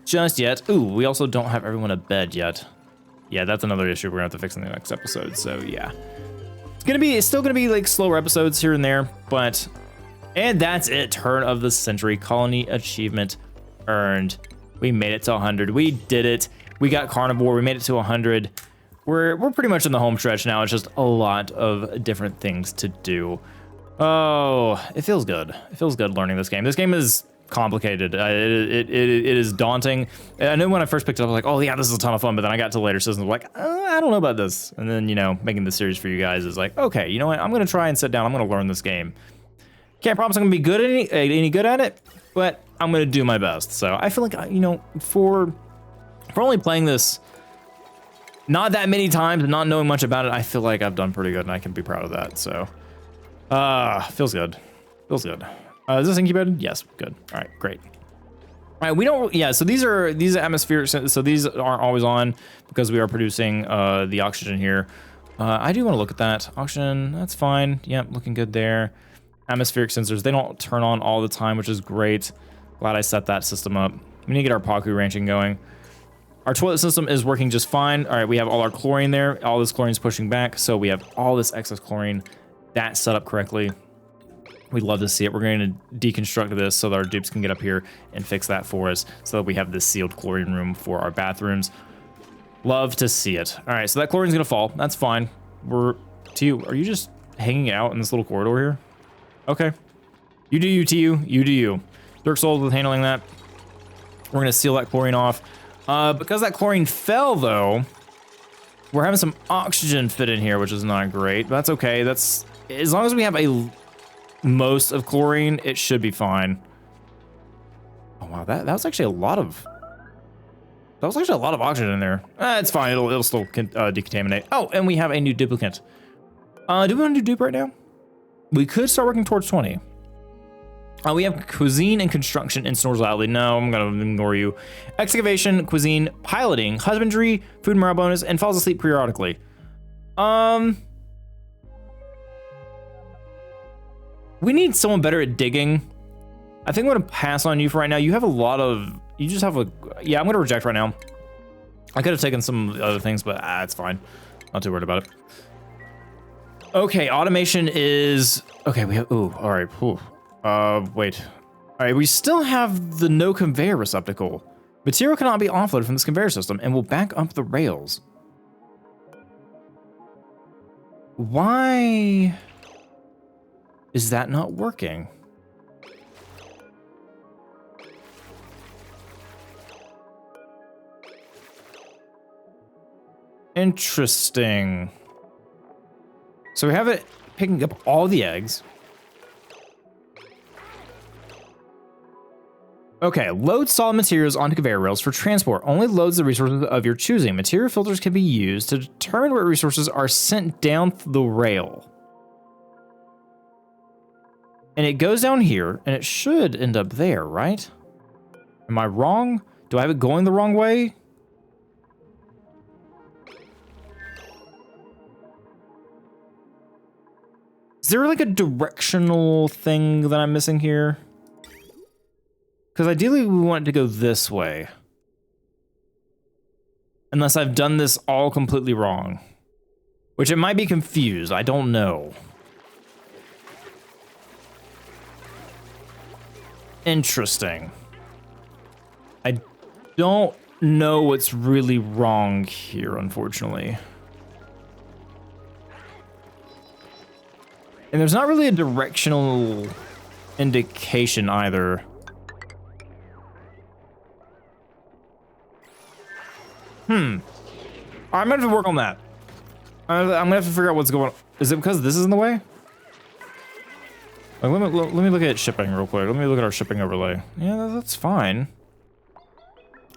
just yet. Ooh, we also don't have everyone to bed yet. Yeah, that's another issue we're gonna have to fix in the next episode. So yeah, it's still gonna be like slower episodes here and there, but, and that's it. Turn of the century, colony achievement earned. We made it to 100. We did it. We got carnivore. We made it to 100. We're pretty much in the home stretch now. It's just a lot of different things to do. Oh, it feels good. It feels good learning this game. This game is complicated. It is daunting. I know when I first picked it up, I was like, oh yeah, this is a ton of fun. But then I got to later seasons, like, I don't know about this. And then, you know, making this series for you guys is like, okay, you know what? I'm gonna try and sit down. I'm gonna learn this game. Can't promise I'm gonna be good at any good at it, but I'm gonna do my best. So I feel like, you know, for only playing this not that many times and not knowing much about it, I feel like I've done pretty good and I can be proud of that. So, feels good. Feels good. Is this incubated? Yes, good. All right, great. All right, yeah, so these are atmospheric, so these aren't always on because we are producing the oxygen here. I do want to look at that. Oxygen, that's fine. Yep, looking good there. Atmospheric sensors, they don't turn on all the time, which is great. Glad I set that system up. We need to get our Paku ranching going. Our toilet system is working just fine. All right, we have all our chlorine there. All this chlorine is pushing back, so we have all this excess chlorine. That's set up correctly. We'd love to see it. We're going to deconstruct this so that our dupes can get up here and fix that for us so that we have this sealed chlorine room for our bathrooms. Love to see it. All right, so that chlorine's going to fall. That's fine. TU, are you just hanging out in this little corridor here? Okay. You do you, TU. You do you. Dirk Souls with handling that. We're going to seal that chlorine off. Because that chlorine fell, though, we're having some oxygen fit in here, which is not great. But that's okay. That's, as long as we have most of chlorine, it should be fine. Oh wow, that was actually a lot of oxygen in there. It's fine. It'll still decontaminate. Oh, and we have a new duplicate. Do we want to do dupe right now? We could start working towards 20. We have cuisine and construction in Snor's Alley. No, I'm gonna ignore you. Excavation, cuisine, piloting, husbandry, food and morale bonus, and falls asleep periodically. We need someone better at digging. I think I'm gonna pass on you for right now. You have a lot of, yeah, I'm gonna reject right now. I could have taken some other things, but it's fine. Not too worried about it. Okay, automation is okay. We have all right. Wait. All right, we still have the no conveyor receptacle. Material cannot be offloaded from this conveyor system and will back up the rails. Why is that not working? Interesting. So we have it picking up all the eggs. Okay, load solid materials onto conveyor rails for transport. Only loads the resources of your choosing. Material filters can be used to determine what resources are sent down the rail. And it goes down here, and it should end up there, right? Am I wrong? Do I have it going the wrong way? Is there like a directional thing that I'm missing here? Because ideally we want it to go this way. Unless I've done this all completely wrong. Which it might be confused, I don't know. Interesting. I don't know what's really wrong here, unfortunately. And there's not really a directional indication either. I'm gonna have to work on that. I'm gonna have to figure out what's going on. Is it because this is in the way? Like, let me look at shipping real quick. Let me look at our shipping overlay. Yeah, that's fine.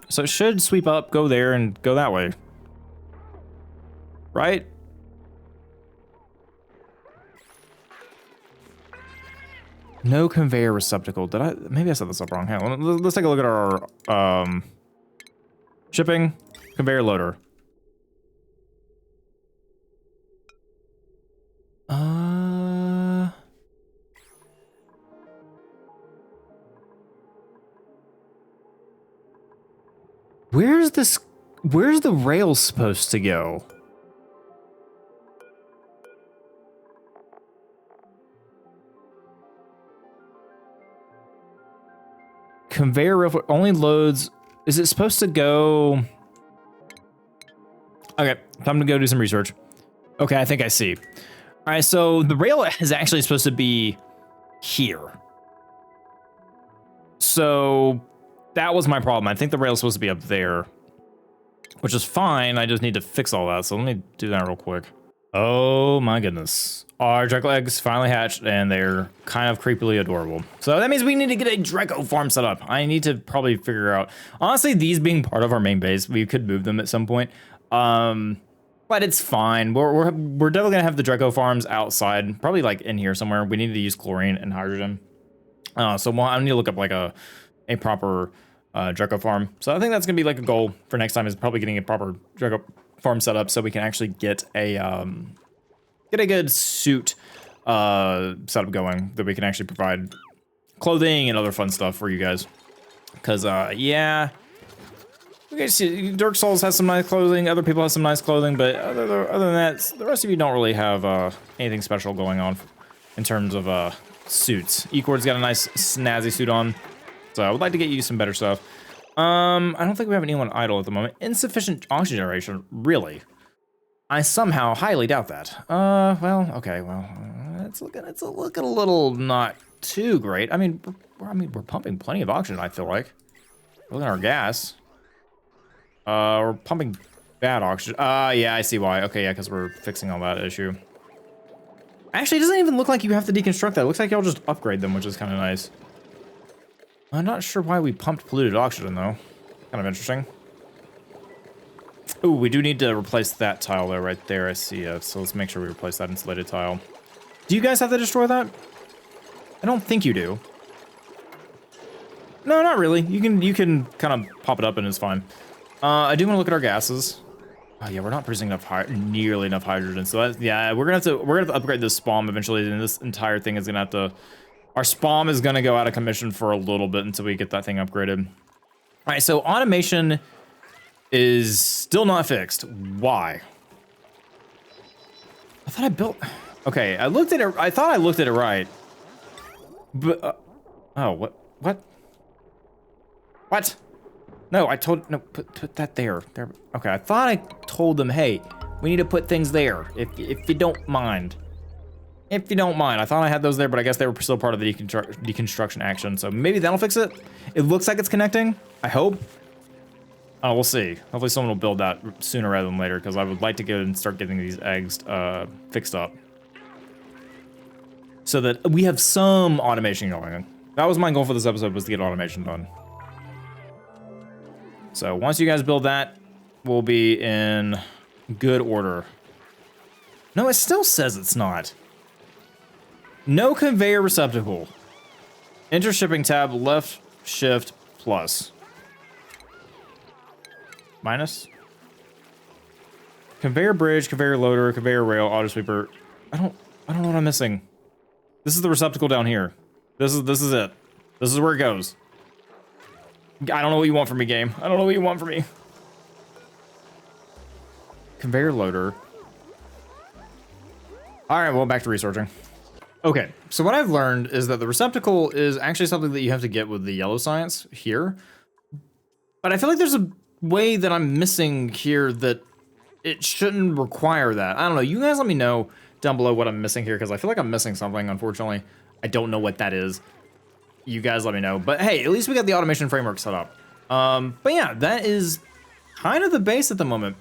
So it should sweep up, go there, and go that way. Right? No conveyor receptacle. Did I? Maybe I set this up wrong. Hang on. Let's take a look at our shipping conveyor loader. Where's this? Where's the rail supposed to go? Conveyor rail only loads. Is it supposed to go? Okay, time to go do some research. Okay, I think I see. All right, so the rail is actually supposed to be here. So that was my problem. I think the rail is supposed to be up there, which is fine. I just need to fix all that. So let me do that real quick. Oh my goodness. Our Draco eggs finally hatched and they're kind of creepily adorable. So that means we need to get a Draco farm set up. I need to probably figure out, honestly, these being part of our main base, we could move them at some point. But it's fine. We're definitely gonna have the Draco farms outside, probably like in here somewhere. We need to use chlorine and hydrogen. So I need to look up like a proper Draco farm. So I think that's gonna be like a goal for next time, is probably getting a proper Draco farm set up so we can actually get a good suit setup going, that we can actually provide clothing and other fun stuff for you guys. Because yeah, you guys see Dark Souls has some nice clothing, other people have some nice clothing, but other than that, the rest of you don't really have anything special going on in terms of suits. Ecor's got a nice snazzy suit on, so I would like to get you some better stuff. I don't think we have anyone idle at the moment. Insufficient oxygen generation, really? I somehow highly doubt that. Well, okay, well, it's looking a little not too great. I mean, we're pumping plenty of oxygen, I feel like. Look at our gas. We're pumping bad oxygen. Yeah, I see why. Okay, yeah, because we're fixing all that issue. Actually, it doesn't even look like you have to deconstruct that. It looks like y'all just upgrade them, which is kind of nice. I'm not sure why we pumped polluted oxygen, though. Kind of interesting. Ooh, we do need to replace that tile, though, right there. I see it. So let's make sure we replace that insulated tile. Do you guys have to destroy that? I don't think you do. No, not really. You can kind of pop it up and it's fine. I do want to look at our gases. Oh yeah, we're not producing nearly enough hydrogen. So that's, yeah, we're gonna have to upgrade this spawn eventually, and this entire thing is gonna have to. Our spawn is gonna go out of commission for a little bit until we get that thing upgraded. All right, so automation is still not fixed. Why? I thought I built... Okay, I looked at it. I thought I looked at it right. But, oh, what? What? What? No, I told... No, put that there. There. Okay, I thought I told them, hey, we need to put things there, if you don't mind. If you don't mind. I thought I had those there, but I guess they were still part of the deconstruction action, so maybe that'll fix it. It looks like it's connecting. I hope. Oh, we'll see. Hopefully someone will build that sooner rather than later, because I would like to go and start getting these eggs fixed up, so that we have some automation going. That was my goal for this episode, was to get automation done. So once you guys build that, we'll be in good order. No, it still says it's not. No conveyor receptacle. Enter shipping tab, left shift plus. Minus. Conveyor bridge, conveyor loader, conveyor rail, auto sweeper. I don't know what I'm missing. This is the receptacle down here. This is it. This is where it goes. I don't know what you want from me, game. I don't know what you want from me. Conveyor loader. All right, well, back to researching. Okay, so what I've learned is that the receptacle is actually something that you have to get with the yellow science here. But I feel like there's a way that I'm missing here that it shouldn't require that. I don't know. You guys let me know down below what I'm missing here, because I feel like I'm missing something, unfortunately. I don't know what that is. You guys let me know. But hey, at least we got the automation framework set up. But yeah, that is kind of the base at the moment.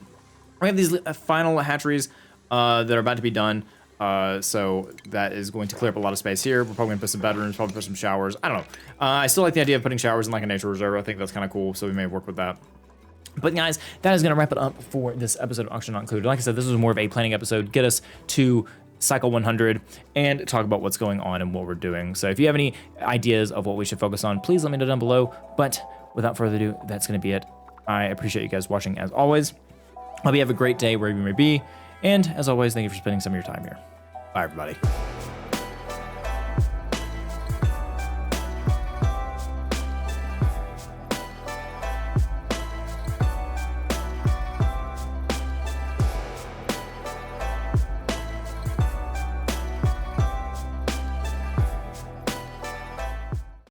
We have these final hatcheries that are about to be done. So that is going to clear up a lot of space here. We're probably gonna put some bedrooms, probably put some showers. I don't know. I still like the idea of putting showers in like a nature reserve. I think that's kind of cool. So we may work with that. But guys, that is gonna wrap it up for this episode of Auction Not Included. Like I said, this was more of a planning episode. Get us to cycle 100 and talk about what's going on and what we're doing. So if you have any ideas of what we should focus on, please let me know down below. But without further ado, that's gonna be it. I appreciate you guys watching as always. Hope you have a great day wherever you may be. And as always, thank you for spending some of your time here. Bye, everybody.